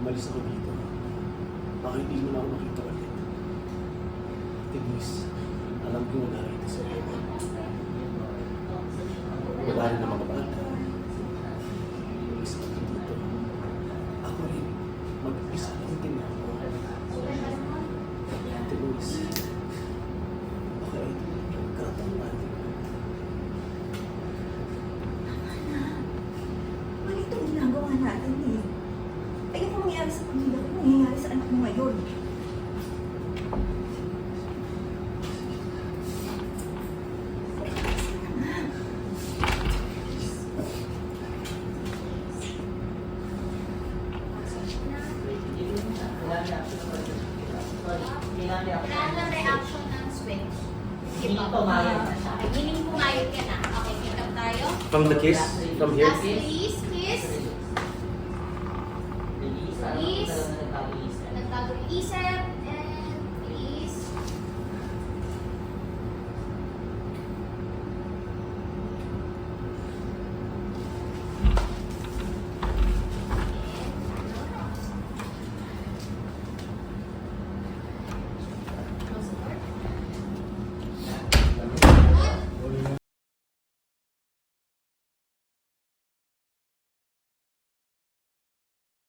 umalis ako dito. Baka hindi mo na ako makita ulit. Denise, alam ko wala rin sa iyo. Wala rin ng mga bata. Umalis ako dito. Ako rin, mag-isa lang din ako. Denise, baka ito yung katang natin. Mali itong ginagawa natin eh. Ayun kung mangyayari sa pamilya ko, nangyayari sa anak mo ngayon. Kailangan ng reaction ng switch. Hiling pumayot ka na. Okay, pick up tayo. From the kiss? From here? Last, please.